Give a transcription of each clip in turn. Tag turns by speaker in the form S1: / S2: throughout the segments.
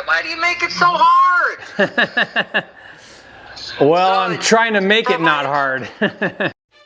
S1: Why do you make it so hard?
S2: Well, I'm trying to make it not hard.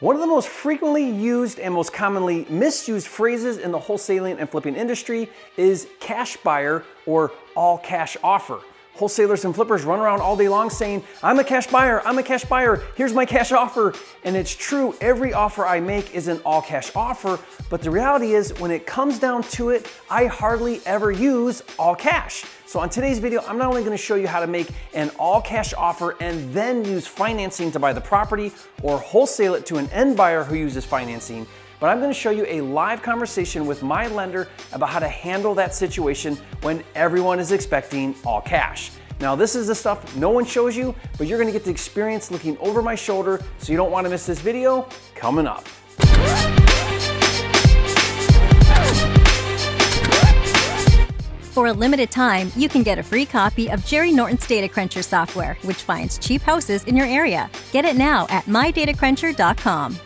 S2: One of the most frequently used and most commonly misused phrases in the wholesaling and flipping industry is cash buyer or all cash offer. Wholesalers and flippers run around all day long saying, I'm a cash buyer, here's my cash offer. And it's true, every offer I make is an all cash offer, but the reality is when it comes down to it, I hardly ever use all cash. So on today's video, I'm not only gonna show you how to make an all cash offer and then use financing to buy the property or wholesale it to an end buyer who uses financing, but I'm gonna show you a live conversation with my lender about how to handle that situation when everyone is expecting all cash. Now, this is the stuff no one shows you, but you're gonna get the experience looking over my shoulder, so you don't wanna miss this video coming up.
S3: For a limited time, you can get a free copy of Jerry Norton's Data Cruncher software, which finds cheap houses in your area. Get it now at mydatacruncher.com.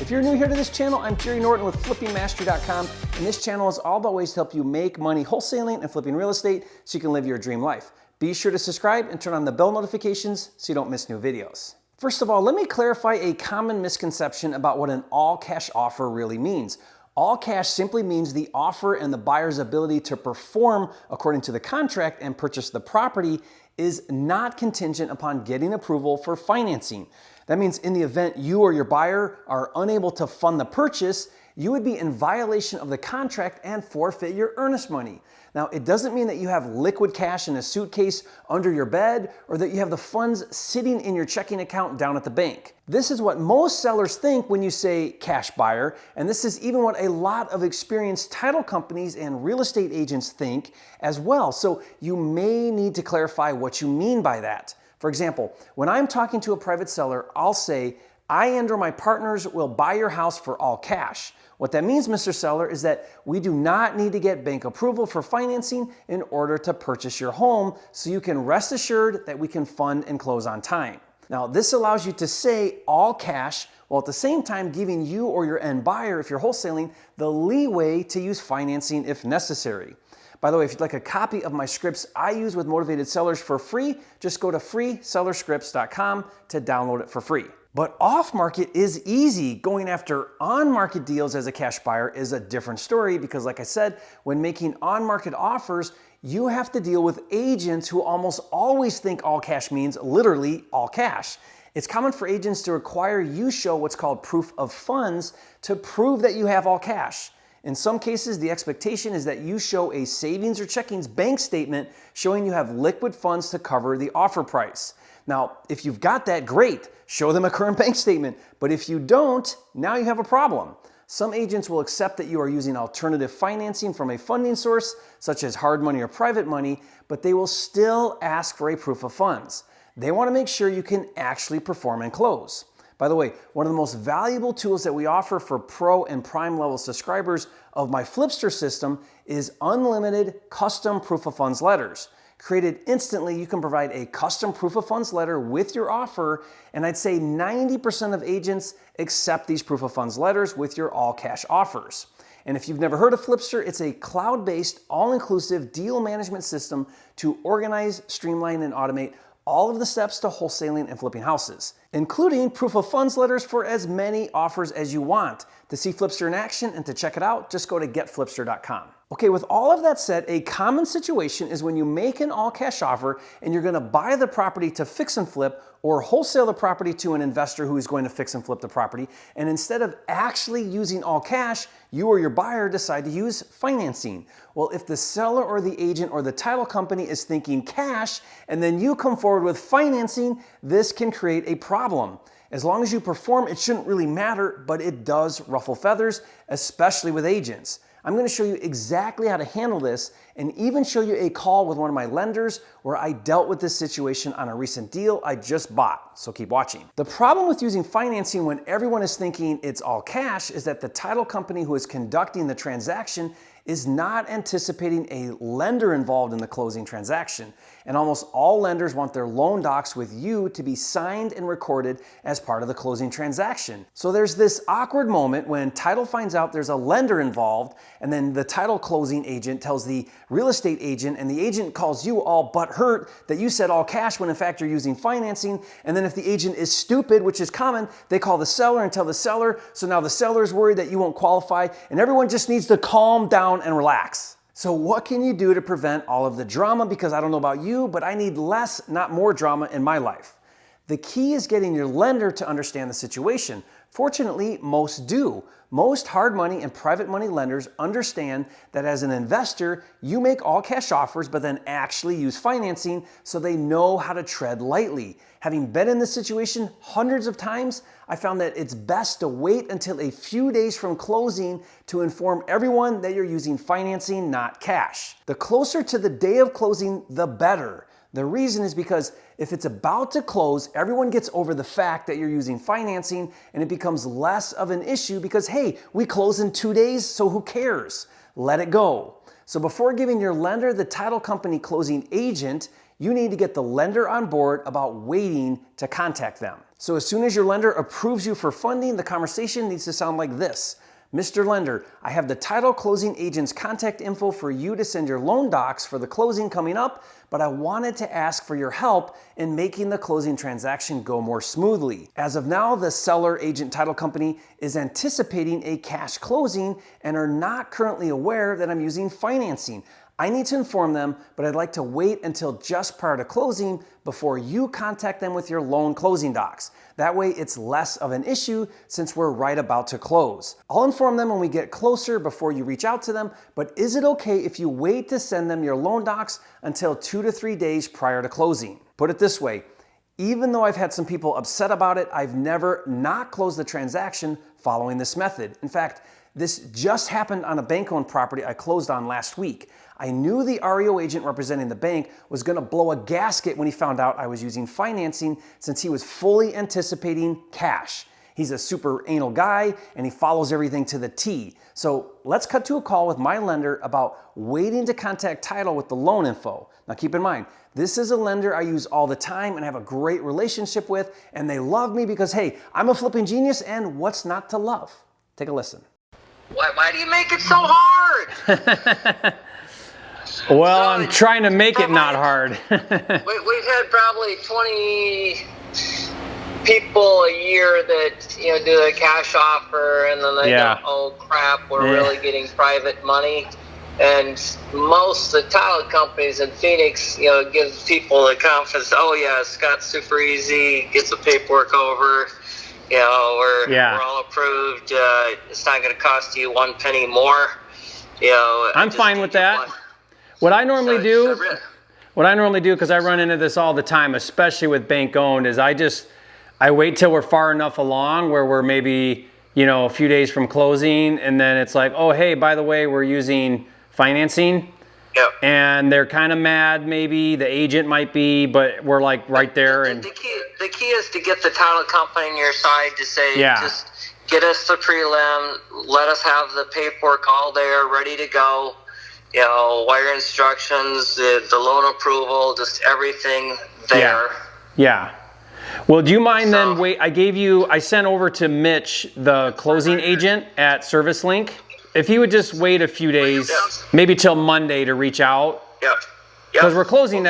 S2: If you're new here to this channel, I'm Jerry Norton with FlippingMastery.com, and this channel is all about ways to help you make money wholesaling and flipping real estate so you can live your dream life. Be sure to subscribe and turn on the bell notifications so you don't miss new videos. First of all, let me clarify a common misconception about what an all-cash offer really means. All cash simply means the offer and the buyer's ability to perform according to the contract and purchase the property is not contingent upon getting approval for financing. That means in the event you or your buyer are unable to fund the purchase, you would be in violation of the contract and forfeit your earnest money. Now, it doesn't mean that you have liquid cash in a suitcase under your bed or that you have the funds sitting in your checking account down at the bank. This is what most sellers think when you say cash buyer, and this is even what a lot of experienced title companies and real estate agents think as well. So you may need to clarify what you mean by that. For example, when I'm talking to a private seller, I'll say, I and/or my partners will buy your house for all cash. What that means, Mr. Seller, is that we do not need to get bank approval for financing in order to purchase your home, so you can rest assured that we can fund and close on time. Now, this allows you to say all cash while at the same time giving you or your end buyer, if you're wholesaling, the leeway to use financing if necessary. By the way, if you'd like a copy of my scripts I use with motivated sellers for free, just go to freesellerscripts.com to download it for free. But off-market is easy. Going after on-market deals as a cash buyer is a different story because, like I said, when making on-market offers, you have to deal with agents who almost always think all cash means literally all cash. It's common for agents to require you show what's called proof of funds to prove that you have all cash. In some cases, the expectation is that you show a savings or checkings bank statement showing you have liquid funds to cover the offer price. Now, if you've got that, great, show them a current bank statement. But if you don't, now you have a problem. Some agents will accept that you are using alternative financing from a funding source, such as hard money or private money, but they will still ask for a proof of funds. They want to make sure you can actually perform and close. By the way, one of the most valuable tools that we offer for pro and prime level subscribers of my FLIPSTER system is unlimited custom proof of funds letters. Created instantly, you can provide a custom proof of funds letter with your offer, and I'd say 90% of agents accept these proof of funds letters with your all cash offers. And if you've never heard of FLIPSTER, it's a cloud-based, all-inclusive deal management system to organize, streamline, and automate all of the steps to wholesaling and flipping houses, including proof of funds letters for as many offers as you want. To see FLIPSTER in action and to check it out, just go to getflipster.com. Okay, with all of that said, a common situation is when you make an all-cash offer and you're gonna buy the property to fix and flip or wholesale the property to an investor who is going to fix and flip the property, and instead of actually using all cash, you or your buyer decide to use financing. Well, if the seller or the agent or the title company is thinking cash and then you come forward with financing, this can create a problem. As long as you perform, it shouldn't really matter, but it does ruffle feathers, especially with agents. I'm going to show you exactly how to handle this and even show you a call with one of my lenders where I dealt with this situation on a recent deal I just bought, so keep watching. The problem with using financing when everyone is thinking it's all cash is that the title company who is conducting the transaction is not anticipating a lender involved in the closing transaction. And almost all lenders want their loan docs with you to be signed and recorded as part of the closing transaction. So there's this awkward moment when title finds out there's a lender involved, and then the title closing agent tells the real estate agent, and the agent calls you all butthurt that you said all cash when in fact you're using financing. And then if the agent is stupid, which is common, they call the seller and tell the seller. So now the seller is worried that you won't qualify, and everyone just needs to calm down and relax. So what can you do to prevent all of the drama? Because I don't know about you, but I need less, not more drama in my life. The key is getting your lender to understand the situation. Fortunately, most do. Most hard money and private money lenders understand that as an investor, you make all cash offers, but then actually use financing, so they know how to tread lightly. Having been in this situation hundreds of times, I found that it's best to wait until a few days from closing to inform everyone that you're using financing, not cash. The closer to the day of closing, the better. The reason is because if it's about to close, everyone gets over the fact that you're using financing, and it becomes less of an issue because, hey, we close in 2 days, so who cares? Let it go. So before giving your lender the title company closing agent, you need to get the lender on board about waiting to contact them. So as soon as your lender approves you for funding, the conversation needs to sound like this. Mr. Lender, I have the title closing agent's contact info for you to send your loan docs for the closing coming up, but I wanted to ask for your help in making the closing transaction go more smoothly. As of now, the seller agent title company is anticipating a cash closing and are not currently aware that I'm using financing. I need to inform them, but I'd like to wait until just prior to closing before you contact them with your loan closing docs. That way it's less of an issue since we're right about to close. I'll inform them when we get closer before you reach out to them, but is it okay if you wait to send them your loan docs until 2 to 3 days prior to closing? Put it this way, even though I've had some people upset about it, I've never not closed the transaction following this method. In fact, this just happened on a bank-owned property I closed on last week. I knew the REO agent representing the bank was going to blow a gasket when he found out I was using financing, since he was fully anticipating cash. He's a super anal guy and he follows everything to the T. So let's cut to a call with my lender about waiting to contact title with the loan info. Now keep in mind, this is a lender I use all the time and have a great relationship with, and they love me because, hey, I'm a flipping genius, and what's not to love? Take a listen.
S1: Why do you make it so hard?
S2: Well, I'm trying to make it not hard.
S1: We've had probably 20 people a year that do a cash offer, and then they go, oh crap, we're really getting private money. And most of the title companies in Phoenix, gives people the confidence, oh yeah, Scott's super easy, gets the paperwork over, we're all approved, it's not going to cost you 1 penny more.
S2: I'm fine with that. What I normally do, because I run into this all the time, especially with bank owned, is I wait till we're far enough along where we're maybe, a few days from closing, and then it's like, oh, hey, by the way, we're using financing.
S1: Yep.
S2: And they're kind of mad, maybe the agent might be, but we're like right there. And
S1: the key is to get the title company on your side to say, just get us the prelim, let us have the paperwork all there, ready to go. Wire instructions, the loan approval, just everything there.
S2: Yeah. Well, do you mind then, I sent over to Mitch, the closing agent at ServiceLink. If he would just wait a few days, maybe till Monday to reach out.
S1: Yep.
S2: Because we're closing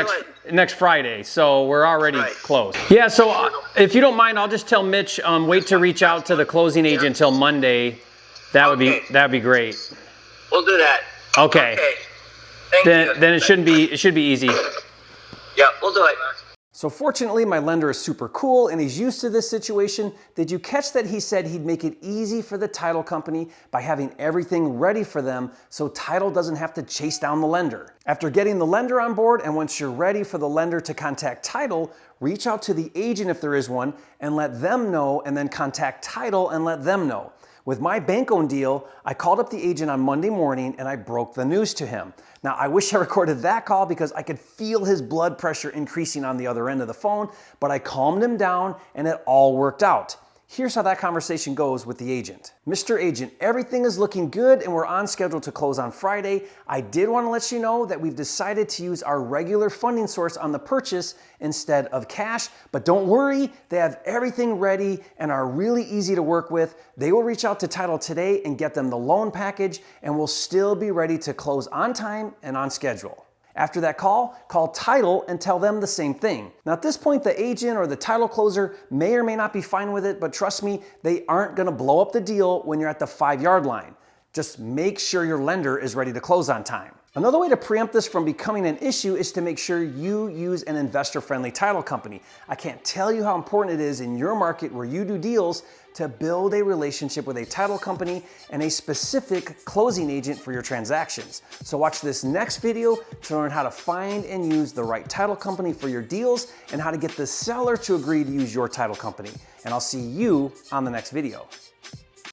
S2: next Friday, so we're already closed. Yeah, so if you don't mind, I'll just tell Mitch, wait to reach out to the closing agent till Monday. That'd be great.
S1: We'll do that.
S2: Okay.
S1: Thank you.
S2: Then it should be easy.
S1: Yeah, we'll do it.
S2: So fortunately, my lender is super cool and he's used to this situation. Did you catch that he said he'd make it easy for the title company by having everything ready for them so title doesn't have to chase down the lender? After getting the lender on board, and once you're ready for the lender to contact title, reach out to the agent if there is one and let them know, and then contact title and let them know. With my bank-owned deal, I called up the agent on Monday morning and I broke the news to him. Now, I wish I recorded that call because I could feel his blood pressure increasing on the other end of the phone, but I calmed him down and it all worked out. Here's how that conversation goes with the agent. Mr. Agent, everything is looking good and we're on schedule to close on Friday. I did want to let you know that we've decided to use our regular funding source on the purchase instead of cash, but don't worry, they have everything ready and are really easy to work with. They will reach out to title today and get them the loan package, and we'll still be ready to close on time and on schedule. After that call title and tell them the same thing. Now at this point, the agent or the title closer may or may not be fine with it, but trust me, they aren't gonna blow up the deal when you're at the 5-yard line. Just make sure your lender is ready to close on time. Another way to preempt this from becoming an issue is to make sure you use an investor-friendly title company. I can't tell you how important it is in your market where you do deals to build a relationship with a title company and a specific closing agent for your transactions. So watch this next video to learn how to find and use the right title company for your deals and how to get the seller to agree to use your title company. And I'll see you on the next video.